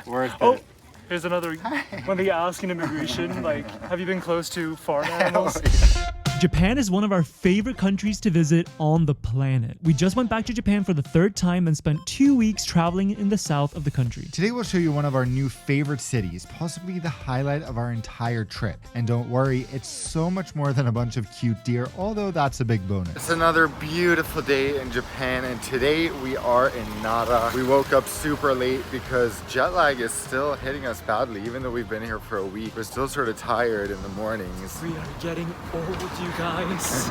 Worth Oh, it. here's another. When they ask in immigration, like, have you been close to farm animals? Japan is one of our favorite countries to visit on the planet. We just went back to Japan for the third time and spent 2 weeks traveling in the south of the country. Today we'll show you one of our new favorite cities, possibly the highlight of our entire trip. And don't worry, it's so much more than a bunch of cute deer, although that's a big bonus. It's another beautiful day in Japan, and today we are in Nara. We woke up super late because jet lag is still hitting us badly. Even though we've been here for a week, we're still sort of tired in the mornings. We are getting old, you guys.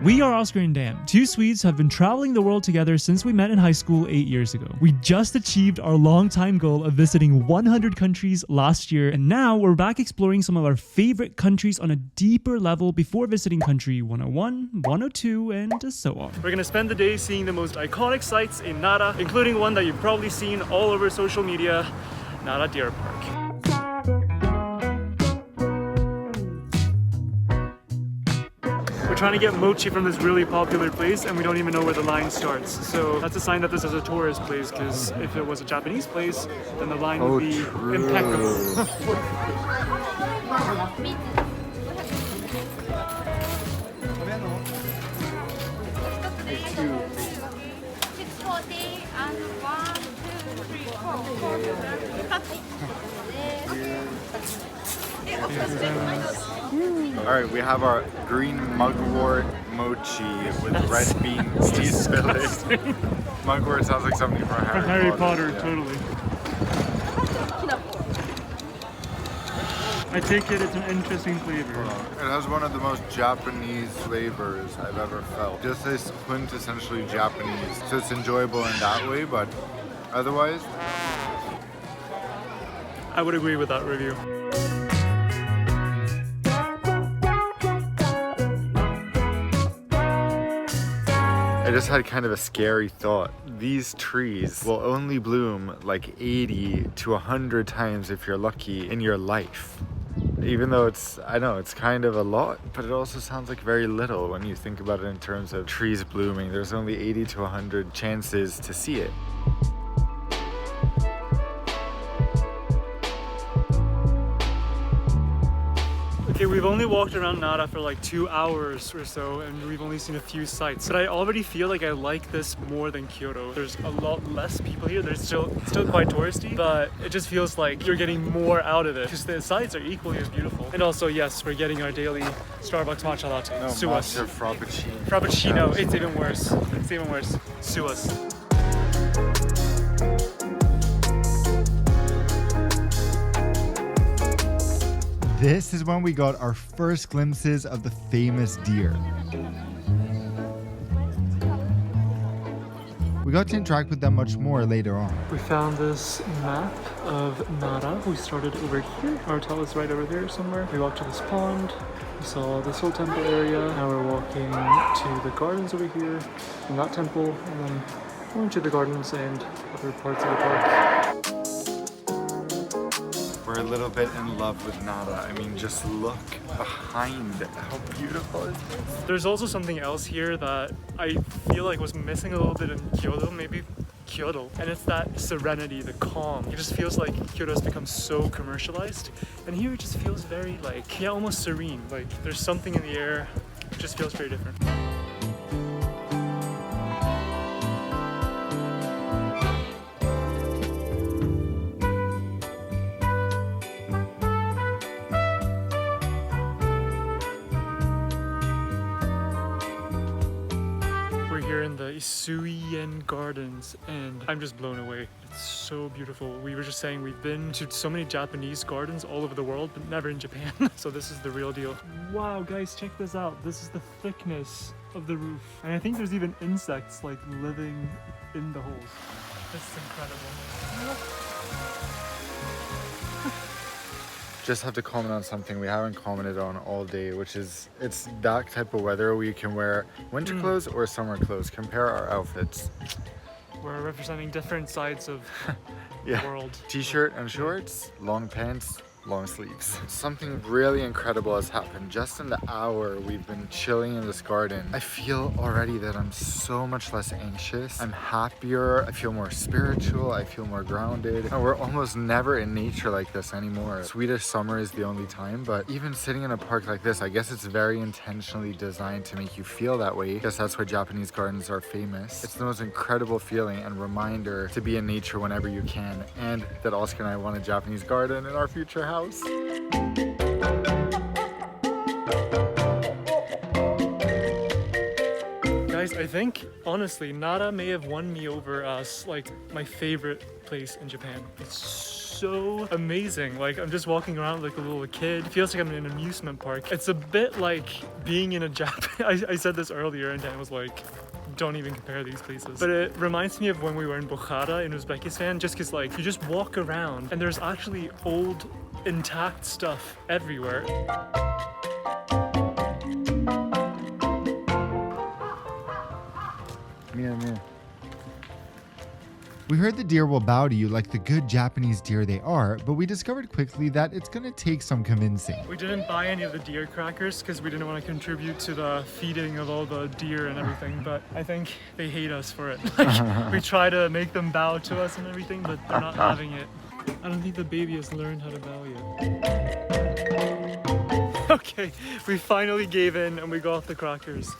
We are Oskar and Dan. Two Swedes have been traveling the world together since we met in high school 8 years ago. We just achieved our long-time goal of visiting 100 countries last year, and now we're back exploring some of our favorite countries on a deeper level before visiting country 101, 102, and so on. We're gonna spend the day seeing the most iconic sites in Nara, including one that you've probably seen all over social media, Nara Deer Park. We're trying to get mochi from this really popular place and we don't even know where the line starts. So that's a sign that this is a tourist place, because if it was a Japanese place, then the line would be impeccable. Alright, we have our green mugwort mochi with red beans. Please spill it. Mugwort sounds like something from Harry Potter. Yeah. Totally. I take it it's an interesting flavor. It has one of the most Japanese flavors I've ever felt. Just this quintessentially Japanese. So it's enjoyable in that way, but otherwise, I would agree with that review. I just had kind of a scary thought. These trees will only bloom like 80 to 100 times if you're lucky in your life. Even though I know it's kind of a lot, but it also sounds like very little when you think about it in terms of trees blooming. There's only 80 to 100 chances to see it. Okay, we've only walked around Nara for like 2 hours or so, and we've only seen a few sites. But I already feel like I like this more than Kyoto. There's a lot less people here. There's still quite touristy, but it just feels like you're getting more out of it because the sites are equally as beautiful. And also, yes, we're getting our daily Starbucks matcha latte. No, Sue us. Frappuccino. Frappuccino. It's even worse. It's even worse. Sue us. This is when we got our first glimpses of the famous deer. We got to interact with them much more later on. We found this map of Nara. We started over here. Our hotel is right over there somewhere. We walked to this pond. We saw this whole temple area. Now we're walking to the gardens over here, and that temple, and then going to the gardens and other parts of the park. We're a little bit in love with Nara. I mean, just look behind. How beautiful is this? There's also something else here that I feel like was missing a little bit in Kyoto, maybe Kyoto, and it's that serenity, the calm. It just feels like Kyoto has become so commercialized, and here it just feels very like, yeah, almost serene. Like there's something in the air. It just feels very different. In the Isuien Gardens, and I'm just blown away. It's so beautiful. We were just saying we've been to so many Japanese gardens all over the world, but never in Japan. So this is the real deal. Wow, guys, check this out. This is the thickness of the roof, and I think there's even insects like living in the holes. This is incredible. Just have to comment on something we haven't commented on all day, which is it's that type of weather where you can wear winter clothes or summer clothes. Compare our outfits. We're representing different sides of the world. T-shirt and shorts, long pants, long sleeves. Something really incredible has happened. Just in the hour we've been chilling in this garden, I feel already that I'm so much less anxious. I'm happier, I feel more spiritual, I feel more grounded. And we're almost never in nature like this anymore. Swedish summer is the only time, but even sitting in a park like this, I guess it's very intentionally designed to make you feel that way. I guess that's why Japanese gardens are famous. It's the most incredible feeling and reminder to be in nature whenever you can, and that Oscar and I want a Japanese garden in our future house. Guys, I think honestly Nara may have won me over as like my favorite place in Japan. It's so amazing. Like, I'm just walking around like a little kid. It feels like I'm in an amusement park. It's a bit like being in a Japan. I said this earlier and Dan was like, don't even compare these places. But it reminds me of when we were in Bukhara in Uzbekistan, just because like you just walk around and there's actually old intact stuff everywhere. Mia. We heard the deer will bow to you like the good Japanese deer they are, but we discovered quickly that it's gonna take some convincing. We didn't buy any of the deer crackers because we didn't want to contribute to the feeding of all the deer and everything, but I think they hate us for it. Like, we try to make them bow to us and everything, but they're not having it. I don't think the baby has learned how to bow yet. Okay, we finally gave in and we got the crackers.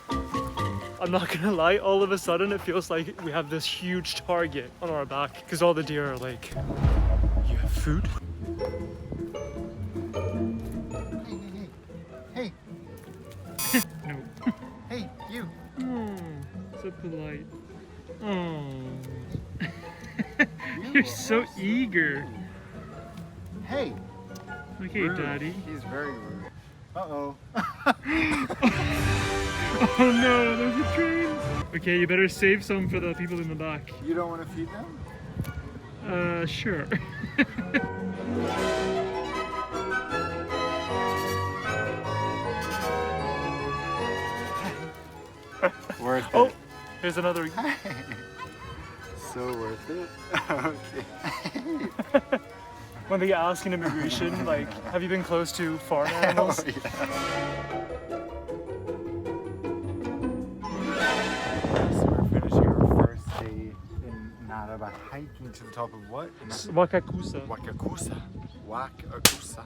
I'm not gonna lie, all of a sudden it feels like we have this huge target on our back because all the deer are like, you have food? Hey. No. Hey, you. So polite. Oh. You're so eager. Hey. Okay, Rude. Daddy. He's very rude. Uh-oh. Oh no, there's a train. Okay, you better save some for the people in the back. You don't want to feed them? Sure. Worth it. Oh, here's another. So worth it. Okay. When they ask in immigration, like, have you been close to farm animals? Oh, yeah. So we're finishing our first day in Nara by hiking to the top of what? Wakakusa. Wakakusa. Wakakusa.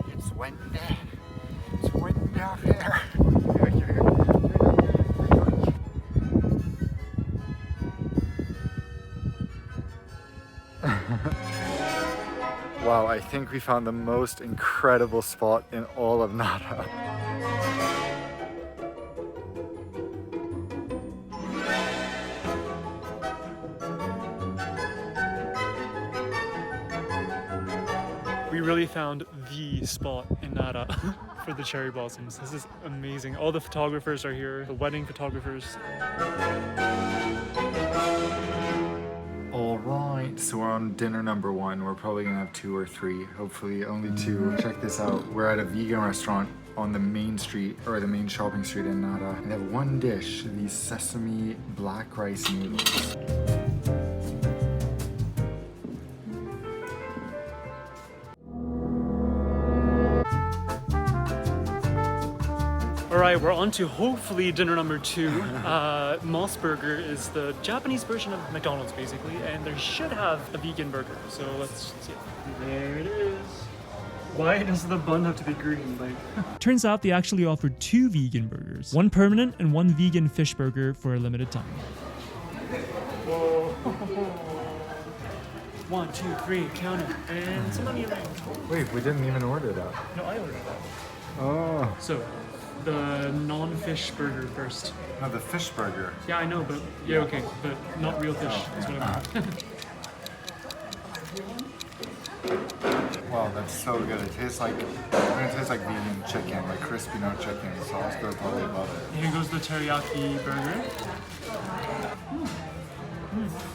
It's windy. It's windy out here. Wow, I think we found the most incredible spot in all of Nara. We really found the spot in Nara for the cherry blossoms. This is amazing. All the photographers are here, the wedding photographers. All right, so we're on dinner number one. We're probably gonna have 2 or 3, hopefully only 2. Check this out. We're at a vegan restaurant on the main street, or the main shopping street in Nara. And they have one dish, these sesame black rice noodles. All right, we're on to hopefully dinner number 2. Moss Burger is the Japanese version of McDonald's basically, and they should have a vegan burger. So let's see. There it is. Why does the bun have to be green? Like, turns out they actually offered 2 vegan burgers, one permanent and one vegan fish burger for a limited time. Whoa. 1, 2, 3, count it, and some onion rings. Wait, we didn't even order that. No, I ordered that. Oh. So, the non-fish burger first. No, the fish burger. Yeah, I know, but yeah, okay, but not real fish is what I meant. Wow, that's so good. It tastes like, vegan chicken, like crispy no chicken. So Oscar would probably love it. Here goes the teriyaki burger.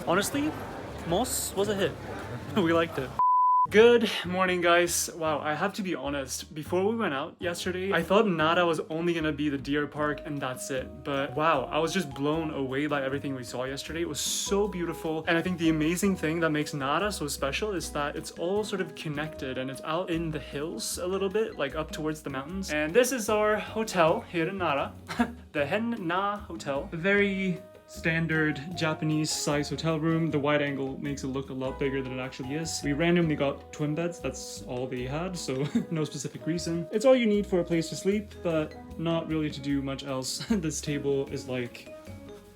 Honestly, Moss was a hit. We liked it. Good morning, guys. Wow, I have to be honest. Before we went out yesterday, I thought Nara was only gonna be the deer park and that's it. But wow, I was just blown away by everything we saw yesterday. It was so beautiful. And I think the amazing thing that makes Nara so special is that it's all sort of connected and it's out in the hills a little bit, like up towards the mountains. And this is our hotel here in Nara, the Hen-Na Hotel. A very standard Japanese size hotel room. The wide angle makes it look a lot bigger than it actually is. We randomly got twin beds, that's all they had, so no specific reason. It's all you need for a place to sleep, but not really to do much else. This table is like,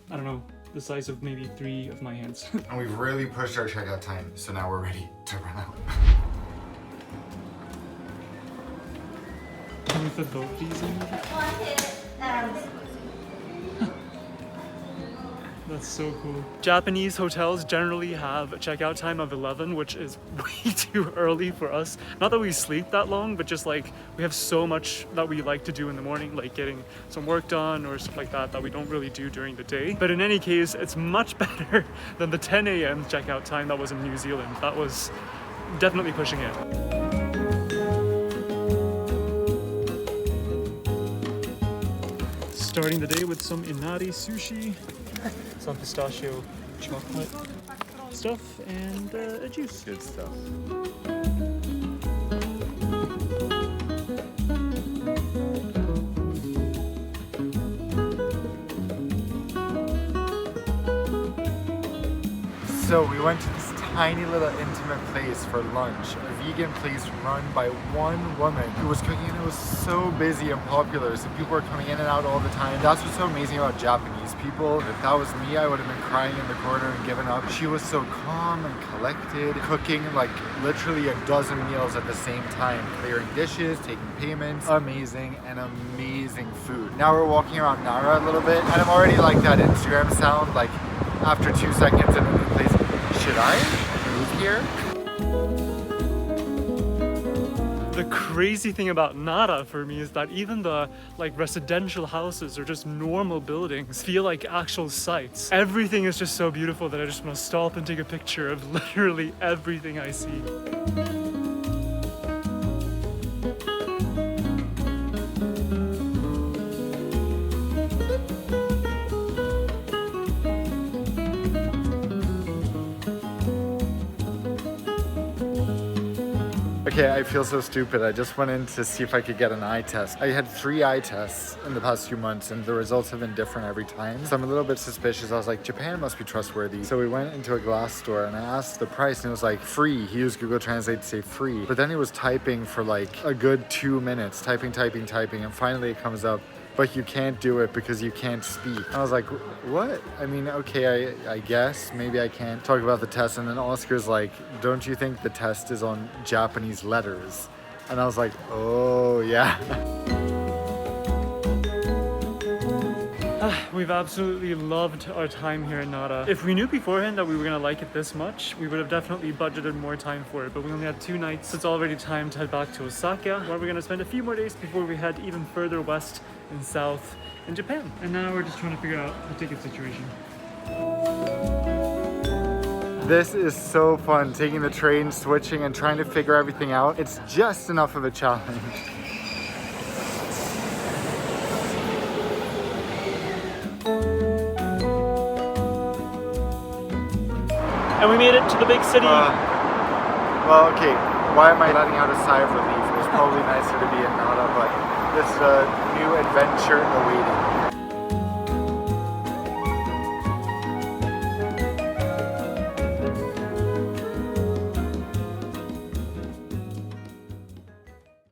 I don't know, the size of maybe 3 of my hands. And we've really pushed our checkout time, so now we're ready to run out. Can we fit both these in? That's so cool. Japanese hotels generally have a checkout time of 11, which is way too early for us. Not that we sleep that long, but just like we have so much that we like to do in the morning, like getting some work done or stuff like that, that we don't really do during the day. But in any case, it's much better than the 10 a.m. checkout time that was in New Zealand. That was definitely pushing it. Starting the day with some inari sushi, some pistachio chocolate stuff, and a juice. Good stuff. So we went to this tiny little intimate place for lunch, a vegan place run by one woman who was cooking, and it was so busy and popular, so people were coming in and out all the time. That's what's so amazing about Japanese people. If that was me, I would have been crying in the corner and given up. She was so calm and collected, cooking like literally a dozen meals at the same time, clearing dishes, taking payments. Amazing and amazing food. Now we're walking around Nara a little bit, and I'm already like that Instagram sound, like after 2 seconds in a new place. Should I move here? The crazy thing about Nara for me is that even the like residential houses or just normal buildings feel like actual sites. Everything is just so beautiful that I just want to stop and take a picture of literally everything I see. Okay, I feel so stupid. I just went in to see if I could get an eye test. I had 3 eye tests in the past few months and the results have been different every time. So I'm a little bit suspicious. I was like, Japan must be trustworthy. So we went into a glass store and I asked the price and it was like free. He used Google Translate to say free. But then he was typing for like a good 2 minutes, typing. And finally it comes up, but you can't do it because you can't speak. I was like, what? I mean, okay, I guess maybe I can't talk about the test. And then Oscar's like, don't you think the test is on Japanese letters? And I was like, oh yeah. We've absolutely loved our time here in Nara. If we knew beforehand that we were gonna like it this much, we would have definitely budgeted more time for it, but we only had 2 nights. So it's already time to head back to Osaka, where we're gonna spend a few more days before we head even further west and south in Japan. And now we're just trying to figure out the ticket situation. This is so fun, taking the train, switching, and trying to figure everything out. It's just enough of a challenge. And we made it to the big city. Well, okay, why am I letting out a sigh of relief? It was probably nicer to be in Nara, but this is a new adventure awaiting.